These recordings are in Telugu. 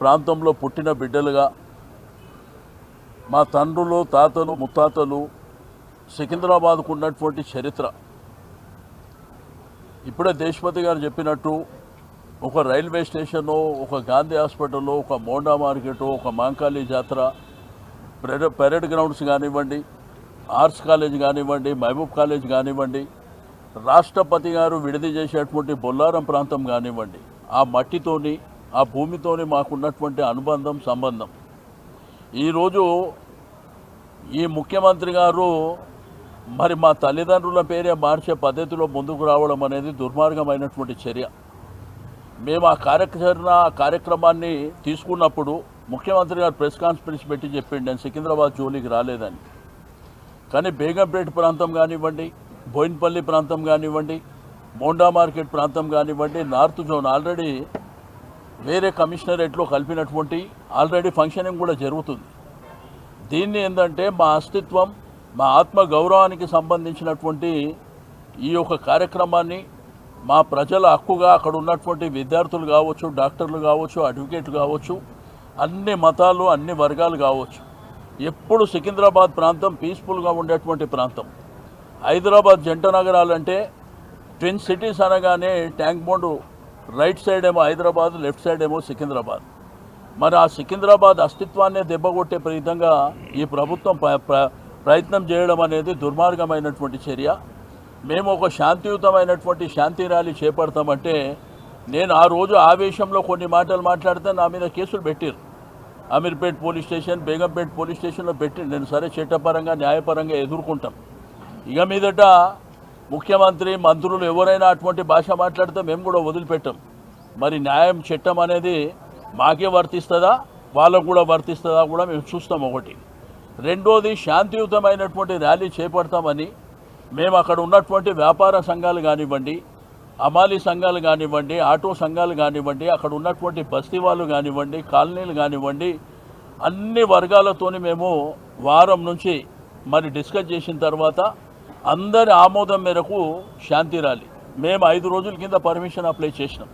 ప్రాంతంలో పుట్టిన బిడ్డలుగా మా తండ్రులు తాతలు ముత్తాతలు సికింద్రాబాద్కు ఉన్నటువంటి చరిత్ర ఇప్పుడే దేశపతి గారు చెప్పినట్టు ఒక రైల్వే స్టేషను, ఒక గాంధీ హాస్పిటల్, ఒక మోండా మార్కెట్, ఒక మాంకాళి జాతర, పెరేడ్ గ్రౌండ్స్ కానివ్వండి, ఆర్ట్స్ కాలేజ్ కానివ్వండి, మహబూబ్ కాలేజ్ కానివ్వండి, రాష్ట్రపతి గారు విడిది చేసేటువంటి బొల్లారం ప్రాంతం కానివ్వండి, ఆ మట్టితోని ఆ భూమితోని మాకున్నటువంటి అనుబంధం సంబంధం ఈరోజు ఈ ముఖ్యమంత్రి గారు మరి మా తల్లిదండ్రుల పేరే మార్చే పద్ధతిలో ముందుకు రావడం అనేది దుర్మార్గమైనటువంటి చర్య. మేము ఆ కార్యక్రమాన్ని తీసుకున్నప్పుడు ముఖ్యమంత్రి గారు ప్రెస్ కాన్ఫరెన్స్ పెట్టి చెప్పిండు నేను సికింద్రాబాద్ జోలికి రాలేదని. కానీ బేగంపేట ప్రాంతం కానివ్వండి, బోయిన్పల్లి ప్రాంతం కానివ్వండి, మోండా మార్కెట్ ప్రాంతం కానివ్వండి, నార్త్ జోన్ ఆల్రెడీ వేరే కమిషనరేట్లో కలిపినటువంటి ఆల్రెడీ ఫంక్షనింగ్ కూడా జరుగుతుంది. దీన్ని ఏంటంటే మా అస్తిత్వం, మా ఆత్మ గౌరవానికి సంబంధించినటువంటి ఈ యొక్క కార్యక్రమాన్ని మా ప్రజల హక్కుగా అక్కడ ఉన్నటువంటి విద్యార్థులు కావచ్చు, డాక్టర్లు కావచ్చు, అడ్వకేట్లు కావచ్చు, అన్ని మతాలు అన్ని వర్గాలు కావచ్చు, ఎప్పుడు సికింద్రాబాద్ ప్రాంతం పీస్ఫుల్గా ఉండేటువంటి ప్రాంతం. హైదరాబాద్ జంట నగరాలంటే ట్విన్ సిటీస్ అనగానే ట్యాంక్ బండ్ రైట్ సైడ్ ఏమో హైదరాబాద్, లెఫ్ట్ సైడ్ ఏమో సికింద్రాబాద్. మరి ఆ సికింద్రాబాద్ అస్తిత్వాన్ని దెబ్బకొట్టే విధంగా ఈ ప్రభుత్వం ప్రయత్నం చేయడం అనేది దుర్మార్గమైనటువంటి చర్య. మేము ఒక శాంతియుతమైనటువంటి శాంతి ర్యాలీ చేపడతామంటే నేను ఆ రోజు ఆవేశంలో కొన్ని మాటలు మాట్లాడితే నా మీద కేసులు పెట్టారు. Ameerpet police station, Begumpet police స్టేషన్లో పెట్టి నేను సరే చట్టపరంగా న్యాయపరంగా ఎదుర్కొంటాం. ఇక మీదట ముఖ్యమంత్రి మంత్రులు ఎవరైనా అటువంటి భాష మాట్లాడితే మేము కూడా వదిలిపెట్టాం. మరి న్యాయం చట్టం అనేది మాకే వర్తిస్తుందా వాళ్ళకు కూడా వర్తిస్తుందా కూడా మేము చూస్తాం. ఒకటి. రెండోది, శాంతియుతమైనటువంటి ర్యాలీ చేపడతామని మేము అక్కడ ఉన్నటువంటి వ్యాపార సంఘాలు కానివ్వండి, అమాలీ సంఘాలు కానివ్వండి, ఆటో సంఘాలు కానివ్వండి, అక్కడ ఉన్నటువంటి బస్తీ వాళ్ళు కానివ్వండి, కాలనీలు కానివ్వండి, అన్ని వర్గాలతోని మేము వారం నుంచి మరి డిస్కస్ చేసిన తర్వాత అందరి ఆమోదం మేరకు శాంతి ర్యాలీ మేము 5 రోజుల కింద పర్మిషన్ అప్లై చేసినాం.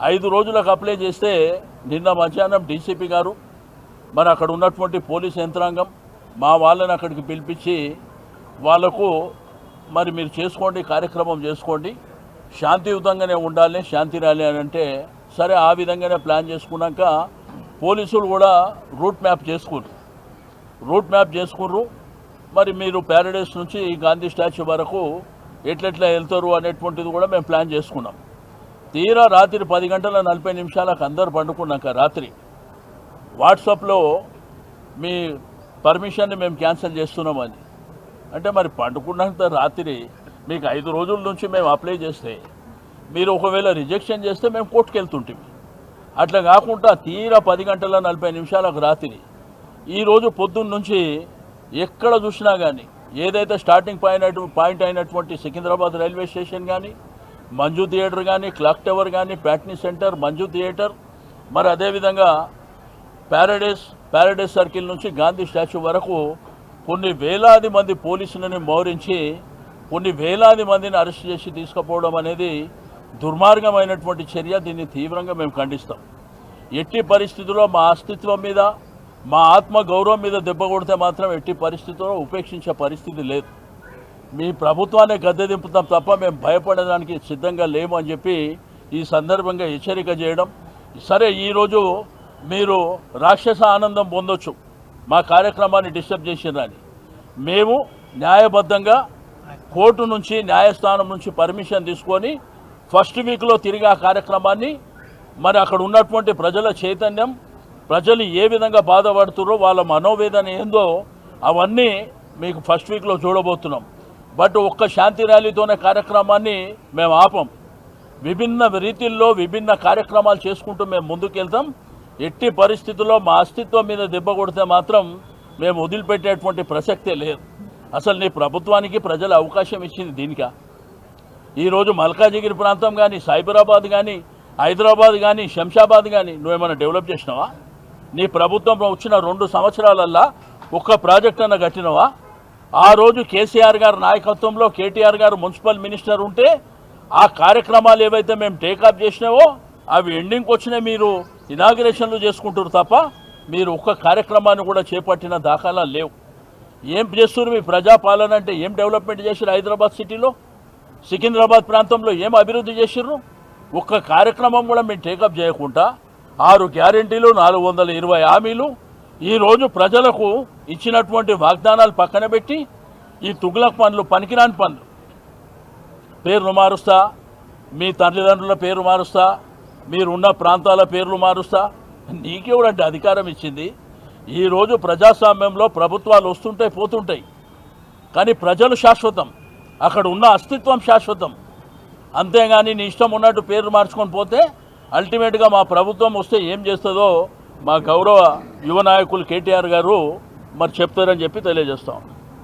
5 రోజులకు అప్లై చేస్తే నిన్న మధ్యాహ్నం డీసీపీ గారు మరి అక్కడ ఉన్నటువంటి పోలీస్ యంత్రాంగం మా వాళ్ళని అక్కడికి పిలిపించి వాళ్లకు మరి మీరు చేసుకోండి, కార్యక్రమం చేసుకోండి, శాంతియుతంగానే ఉండాలి శాంతి ర్యాలీ అని అంటే సరే ఆ విధంగానే ప్లాన్ చేసుకున్నాక పోలీసులు కూడా రూట్ మ్యాప్ చేసుకుర్రు. మరి మీరు ప్యారడైస్ నుంచి గాంధీ స్టాచ్యూ వరకు ఎట్లెట్లా వెళ్తారు అనేటువంటిది కూడా మేము ప్లాన్ చేసుకున్నాం. తీరా రాత్రి 10 గంటల 40 నిమిషాలకు అందరు పండుకున్నాక రాత్రి వాట్సాప్లో మీ పర్మిషన్ని మేము క్యాన్సిల్ చేస్తున్నామని అంటే మరి పండుకున్నంత రాత్రి మీకు 5 రోజుల నుంచి మేము అప్లై చేస్తే మీరు ఒకవేళ రిజెక్షన్ చేస్తే మేము కోర్టుకు వెళ్తుంటాం. అట్లా కాకుండా తీరా 10 గంటల 40 నిమిషాలకు రాత్రి ఈరోజు పొద్దున్న నుంచి ఎక్కడ చూసినా కానీ ఏదైతే స్టార్టింగ్ పాయింట్ అయినటువంటి సికింద్రాబాద్ రైల్వే స్టేషన్ కానీ, మంజు థియేటర్ కానీ, క్లాక్ టవర్ కానీ, ప్యాట్నీ సెంటర్, మంజు థియేటర్, మరి అదేవిధంగా ప్యారడైస్ సర్కిల్ నుంచి గాంధీ స్టాచ్యూ వరకు కొన్ని వేలాది మంది పోలీసులని మోహరించి కొన్ని వేలాది మందిని అరెస్ట్ చేసి తీసుకుపోవడం అనేది దుర్మార్గమైనటువంటి చర్య. దీన్ని తీవ్రంగా మేము ఖండిస్తాం. ఎట్టి పరిస్థితుల్లో మా అస్తిత్వం మీద, మా ఆత్మ గౌరవం మీద దెబ్బ కొడితే మాత్రం ఎట్టి పరిస్థితుల్లో ఉపేక్షించే పరిస్థితి లేదు. మీ ప్రభుత్వాన్ని గద్దె దింపుతాం తప్ప మేము భయపడడానికి సిద్ధంగా లేము అని చెప్పి ఈ సందర్భంగా హెచ్చరిక చేయడం. సరే, ఈరోజు మీరు రాక్షస ఆనందం పొందొచ్చు మా కార్యక్రమాన్ని డిస్టర్బ్ చేసిరని. మేము న్యాయబద్ధంగా కోర్టు నుంచి, న్యాయస్థానం నుంచి పర్మిషన్ తీసుకొని ఫస్ట్ వీక్లో తిరిగి ఆ కార్యక్రమాన్ని మరి అక్కడ ఉన్నటువంటి ప్రజల చైతన్యం, ప్రజలు ఏ విధంగా బాధపడుతున్నారో, వాళ్ళ మనోవేదన ఏందో అవన్నీ మీకు ఫస్ట్ వీక్లో చూడబోతున్నాం. బట్ ఒక్క శాంతి ర్యాలీతోనే కార్యక్రమాన్ని మేము ఆపం. విభిన్న రీతిల్లో విభిన్న కార్యక్రమాలు చేసుకుంటూ మేము ముందుకెళ్తాం. ఎట్టి పరిస్థితుల్లో మా అస్తిత్వం మీద దెబ్బ కొడితే మాత్రం మేము వదిలిపెట్టేటువంటి ప్రసక్తే లేదు. అసలు నీ ప్రభుత్వానికి ప్రజలు అవకాశం ఇచ్చింది దీనికా? ఈరోజు మల్కాజిగిరి ప్రాంతం కానీ, సైబరాబాద్ కానీ, హైదరాబాద్ కానీ, శంషాబాద్ కానీ నువ్వేమైనా డెవలప్ చేసినావా? నీ ప్రభుత్వం వచ్చిన 2 సంవత్సరాలల్లా ఒక్క ప్రాజెక్ట్ అన్న కట్టినవా? ఆ రోజు కేసీఆర్ గారి నాయకత్వంలో కేటీఆర్ గారు మున్సిపల్ మినిస్టర్ ఉంటే ఆ కార్యక్రమాలు ఏవైతే మేము టేకప్ చేసినావో అవి ఎండింగ్కి వచ్చినాయి. మీరు ఇనాగ్రేషన్లు చేసుకుంటారు తప్ప మీరు ఒక్క కార్యక్రమాన్ని కూడా చేపట్టిన దాఖలా లేవు. ఏం చేస్తున్నారు? మీ ప్రజాపాలన అంటే ఏం డెవలప్మెంట్ చేశారు? హైదరాబాద్ సిటీలో, సికింద్రాబాద్ ప్రాంతంలో ఏం అభివృద్ధి చేసిర్రు? ఒక్క కార్యక్రమం కూడా మీరు టేకప్ చేయకుండా 6 గ్యారెంటీలు, 420 హామీలు ఈరోజు ప్రజలకు ఇచ్చినటువంటి వాగ్దానాలు పక్కన పెట్టి ఈ తుగ్లక్ పనులు, పనికిరాని పనులు, పేర్లు మారుస్తా, మీ తల్లిదండ్రుల పేరు మారుస్తా, మీరున్న ప్రాంతాల పేర్లు మారుస్తా. నీకెవడంటే అధికారం ఇచ్చింది? ఈరోజు ప్రజాస్వామ్యంలో ప్రభుత్వాలు వస్తుంటాయి, పోతుంటాయి, కానీ ప్రజలు శాశ్వతం, అక్కడ ఉన్న అస్తిత్వం శాశ్వతం. అంతేగాని నీ ఇష్టం ఉన్నట్టు పేర్లు మార్చుకొని పోతే అల్టిమేట్గా మా ప్రభుత్వం వస్తే ఏం చేస్తుందో మా గౌరవ యువ నాయకులు కేటీఆర్ గారు మరి చెప్తారని చెప్పి తెలియజేస్తాం.